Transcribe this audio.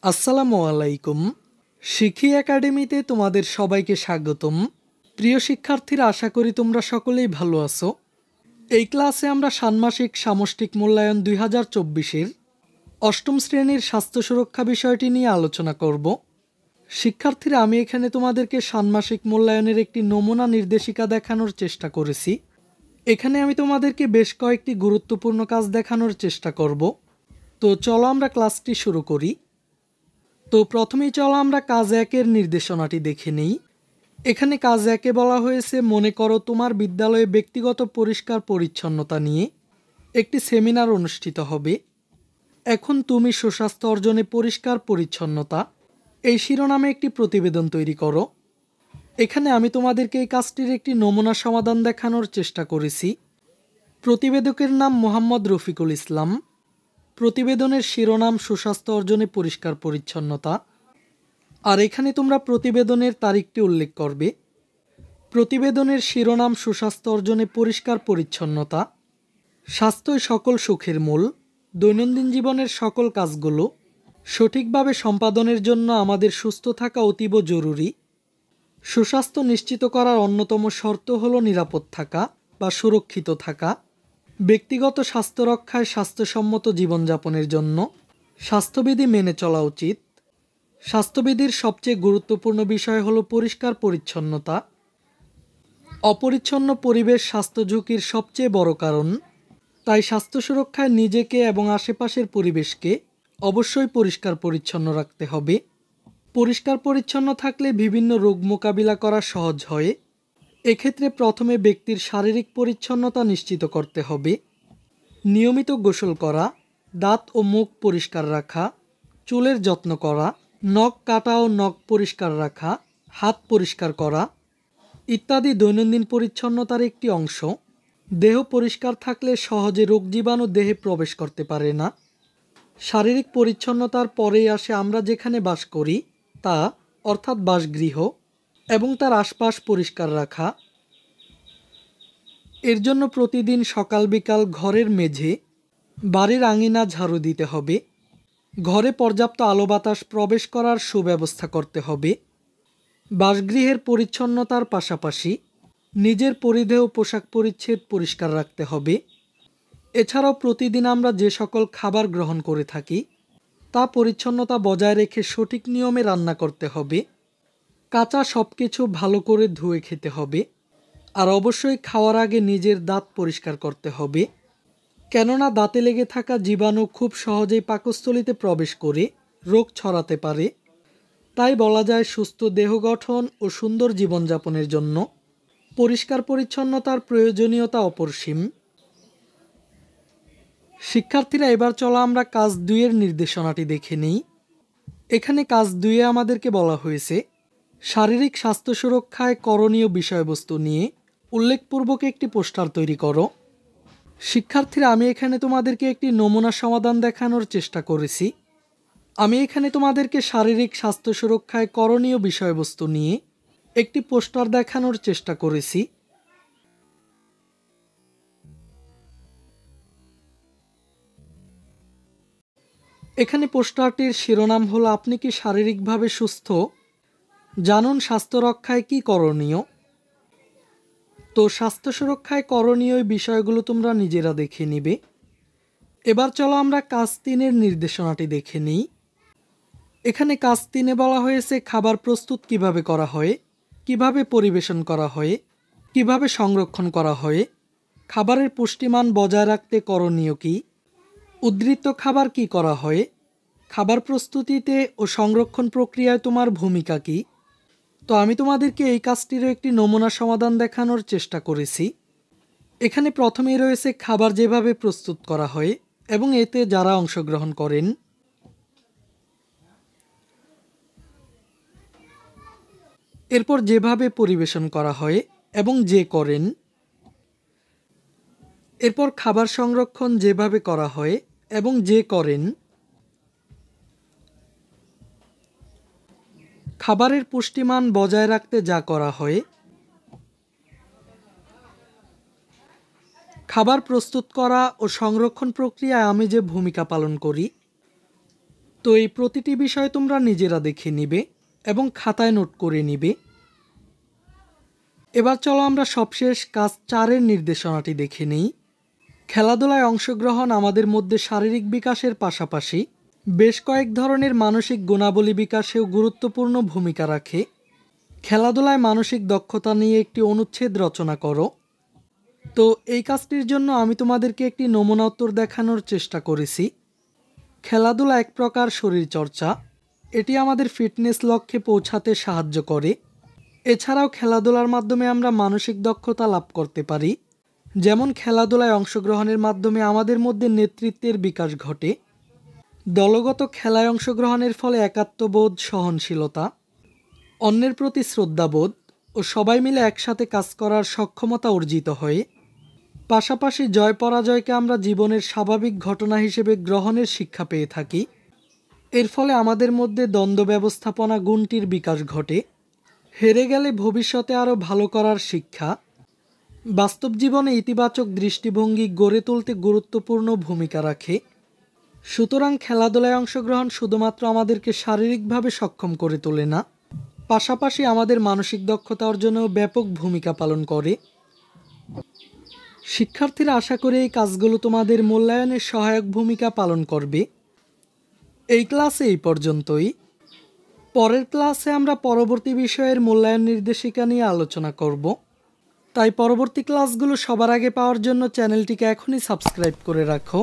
আসসালামু আলাইকুম। শিখি একাডেমিতে তোমাদের সবাইকে স্বাগতম। প্রিয় শিক্ষার্থীরা, আশা করি তোমরা সকলেই ভালো আছো। এই ক্লাসে আমরা ষান্মাসিক সামষ্টিক মূল্যায়ন 2024-এর অষ্টম শ্রেণীর স্বাস্থ্য সুরক্ষা বিষয়টি নিয়ে আলোচনা করব। শিক্ষার্থীরা, আমি এখানে তোমাদেরকে ষান্মাসিক মূল্যায়নের একটি নমুনা নির্দেশিকা দেখানোর চেষ্টা করেছি। এখানে আমি তোমাদেরকে বেশ কয়েকটি গুরুত্বপূর্ণ কাজ দেখানোর চেষ্টা করব। তো চলো আমরা ক্লাসটি শুরু করি। তো প্রথমেই চলো আমরা কাজ 1-এর নির্দেশনাটি দেখে নিই। এখানে কাজ 1-এ বলা হয়েছে, মনে করো তোমার বিদ্যালয়ে ব্যক্তিগত পরিষ্কার পরিচ্ছন্নতা নিয়ে একটি সেমিনার অনুষ্ঠিত হবে। এখন তুমি সুস্বাস্থ্য অর্জনে পরিষ্কার পরিচ্ছন্নতা এই শিরোনামে একটি প্রতিবেদন তৈরি করো। এখানে আমি তোমাদেরকে এই কাজটির একটি নমুনা সমাধান দেখানোর চেষ্টা করেছি। প্রতিবেদকের নাম মোহাম্মদ রফিকুল ইসলাম। প্রতিবেদনের শিরোনাম সুস্বাস্থ্য অর্জনে পরিষ্কার পরিচ্ছন্নতা। আর এখানে তোমরা প্রতিবেদনের তারিখটি উল্লেখ করবে। প্রতিবেদনের শিরোনাম সুস্বাস্থ্য অর্জনে পরিষ্কার পরিচ্ছন্নতা। স্বাস্থ্যই সকল সুখের মূল। দৈনন্দিন জীবনের সকল কাজগুলো সঠিকভাবে সম্পাদনের জন্য আমাদের সুস্থ থাকা অতীব জরুরি। সুস্বাস্থ্য নিশ্চিত করার অন্যতম শর্ত হলো নিরাপদ থাকা বা সুরক্ষিত থাকা। ব্যক্তিগত স্বাস্থ্য রক্ষায় স্বাস্থ্যসম্মত জীবনযাপনের জন্য স্বাস্থ্যবিধি মেনে চলা উচিত। স্বাস্থ্যবিধির সবচেয়ে গুরুত্বপূর্ণ বিষয় হলো পরিষ্কার পরিচ্ছন্নতা। অপরিচ্ছন্ন পরিবেশ স্বাস্থ্য ঝুঁকির সবচেয়ে বড় কারণ। তাই স্বাস্থ্য সুরক্ষায় নিজেকে এবং আশেপাশের পরিবেশকে অবশ্যই পরিষ্কার পরিচ্ছন্ন রাখতে হবে। পরিষ্কার পরিচ্ছন্ন থাকলে বিভিন্ন রোগ মোকাবিলা করা সহজ হয়। এক্ষেত্রে প্রথমে ব্যক্তির শারীরিক পরিচ্ছন্নতা নিশ্চিত করতে হবে। নিয়মিত গোসল করা, দাঁত ও মুখ পরিষ্কার রাখা, চুলের যত্ন করা, নখ কাটা ও নখ পরিষ্কার রাখা, হাত পরিষ্কার করা ইত্যাদি দৈনন্দিন পরিচ্ছন্নতার একটি অংশ। দেহ পরিষ্কার থাকলে সহজে রোগ জীবাণু দেহে প্রবেশ করতে পারে না। শারীরিক পরিচ্ছন্নতার পরেই আসে আমরা যেখানে বাস করি তা, অর্থাৎ বাসগৃহ এবং তার আশপাশ পরিষ্কার রাখা। এর জন্য প্রতিদিন সকাল বিকাল ঘরের মেঝে, বাড়ির আঙিনা ঝাড়ু দিতে হবে। ঘরে পর্যাপ্ত আলো বাতাস প্রবেশ করার সুব্যবস্থা করতে হবে। বাসগৃহের পরিচ্ছন্নতার পাশাপাশি নিজের পরিধেয় পোশাক পরিচ্ছদ পরিষ্কার রাখতে হবে। এছাড়াও প্রতিদিন আমরা যে সকল খাবার গ্রহণ করে থাকি তা পরিচ্ছন্নতা বজায় রেখে সঠিক নিয়মে রান্না করতে হবে। কাঁচা সব কিছু ভালো করে ধুয়ে খেতে হবে। আর অবশ্যই খাওয়ার আগে নিজের দাঁত পরিষ্কার করতে হবে, কেননা দাঁতে লেগে থাকা জীবাণু খুব সহজেই পাকস্থলীতে প্রবেশ করে রোগ ছড়াতে পারে। তাই বলা যায়, সুস্থ দেহ গঠন ও সুন্দর জীবনযাপনের জন্য পরিষ্কার পরিচ্ছন্নতার প্রয়োজনীয়তা অপরিসীম। শিক্ষার্থীরা, এবার চলো আমরা কাজ 2-এর নির্দেশনাটি দেখে নিই। এখানে কাজ 2-এ আমাদেরকে বলা হয়েছে, শারীরিক স্বাস্থ্য সুরক্ষায় করণীয় বিষয়বস্তু নিয়ে উল্লেখপূর্বক একটি পোস্টার তৈরি করো। শিক্ষার্থীরা, আমি এখানে তোমাদেরকে একটি নমুনা সমাধান দেখানোর চেষ্টা করেছি। আমি এখানে তোমাদেরকে শারীরিক স্বাস্থ্য সুরক্ষায় করণীয় বিষয়বস্তু নিয়ে একটি পোস্টার দেখানোর চেষ্টা করেছি। এখানে পোস্টারটির শিরোনাম হলো, আপনি কি শারীরিকভাবে সুস্থ? জানুন স্বাস্থ্য রক্ষায় কি করণীয়। তো স্বাস্থ্য সুরক্ষায় করণীয় এই বিষয়গুলো তোমরা নিজেরা দেখে নিবে। এবার চলো আমরা কাজ 3-এর নির্দেশনাটি দেখে নিই। এখানে কাজ 3-এ বলা হয়েছে, খাবার প্রস্তুত কিভাবে করা হয়, কিভাবে পরিবেশন করা হয়, কিভাবে সংরক্ষণ করা হয়, খাবারের পুষ্টিমান বজায় রাখতে করণীয় কি, উদ্ধৃত খাবার কি করা হয়, খাবার প্রস্তুতিতে ও সংরক্ষণ প্রক্রিয়ায় তোমার ভূমিকা কি। তো আমি তোমাদেরকে এই কাজটিরও একটি নমুনা সমাধান দেখানোর চেষ্টা করেছি। এখানে প্রথমেই রয়েছে খাবার যেভাবে প্রস্তুত করা হয় এবং এতে যারা অংশগ্রহণ করেন। এরপর যেভাবে পরিবেশন করা হয় এবং যে করেন। এরপর খাবার সংরক্ষণ যেভাবে করা হয় এবং যে করেন। খাবারের পুষ্টিমান বজায় রাখতে যা করা হয়। খাবার প্রস্তুত করা ও সংরক্ষণ প্রক্রিয়ায় আমি যে ভূমিকা পালন করি। তো এই প্রতিটি বিষয় তোমরা নিজেরা দেখে নিবে এবং খাতায় নোট করে নিবে। এবার চলো আমরা সবশেষ কাজ 4-এর নির্দেশনাটি দেখে নিই। খেলাধুলায় অংশগ্রহণ আমাদের মধ্যে শারীরিক বিকাশের পাশাপাশি বেশ কয়েক ধরনের মানসিক গুণাবলী বিকাশেও গুরুত্বপূর্ণ ভূমিকা রাখে। খেলাধুলায় মানসিক দক্ষতা নিয়ে একটি অনুচ্ছেদ রচনা করো। তো এই কাজটির জন্য আমি তোমাদেরকে একটি নমুনা উত্তর দেখানোর চেষ্টা করেছি। খেলাধুলা এক প্রকার শরীরচর্চা, এটি আমাদের ফিটনেস লক্ষ্যে পৌঁছাতে সাহায্য করে। এছাড়াও খেলাধুলার মাধ্যমে আমরা মানসিক দক্ষতা লাভ করতে পারি। যেমন খেলাধুলায় অংশগ্রহণের মাধ্যমে আমাদের মধ্যে নেতৃত্বের বিকাশ ঘটে। দলগত খেলায় অংশগ্রহণের ফলে একাত্মবোধ, সহনশীলতা, অন্যের প্রতি শ্রদ্ধাবোধ ও সবাই মিলে একসাথে কাজ করার সক্ষমতা অর্জিত হয়। পাশাপাশি জয় পরাজয়কে আমরা জীবনের স্বাভাবিক ঘটনা হিসেবে গ্রহণের শিক্ষা পেয়ে থাকি। এর ফলে আমাদের মধ্যে দ্বন্দ্ব ব্যবস্থাপনা গুণটির বিকাশ ঘটে। হেরে গেলে ভবিষ্যতে আরও ভালো করার শিক্ষা। বাস্তব জীবনে ইতিবাচক দৃষ্টিভঙ্গি গড়ে তুলতে গুরুত্বপূর্ণ ভূমিকা রাখে। সুতরাং খেলাধুলায় অংশগ্রহণ শুধুমাত্র আমাদেরকে শারীরিকভাবে সক্ষম করে তোলে না, পাশাপাশি আমাদের মানসিক দক্ষতা অর্জনেও ব্যাপক ভূমিকা পালন করে। শিক্ষার্থীরা আশা করে এই কাজগুলো তোমাদের মূল্যায়নে সহায়ক ভূমিকা পালন করবে। এই ক্লাসে এই পর্যন্তই। পরের ক্লাসে আমরা পরবর্তী বিষয়ের মূল্যায়ন নির্দেশিকা নিয়ে আলোচনা করব। তাই পরবর্তী ক্লাসগুলো সবার আগে পাওয়ার জন্য চ্যানেলটিকে এখনই সাবস্ক্রাইব করে রাখো।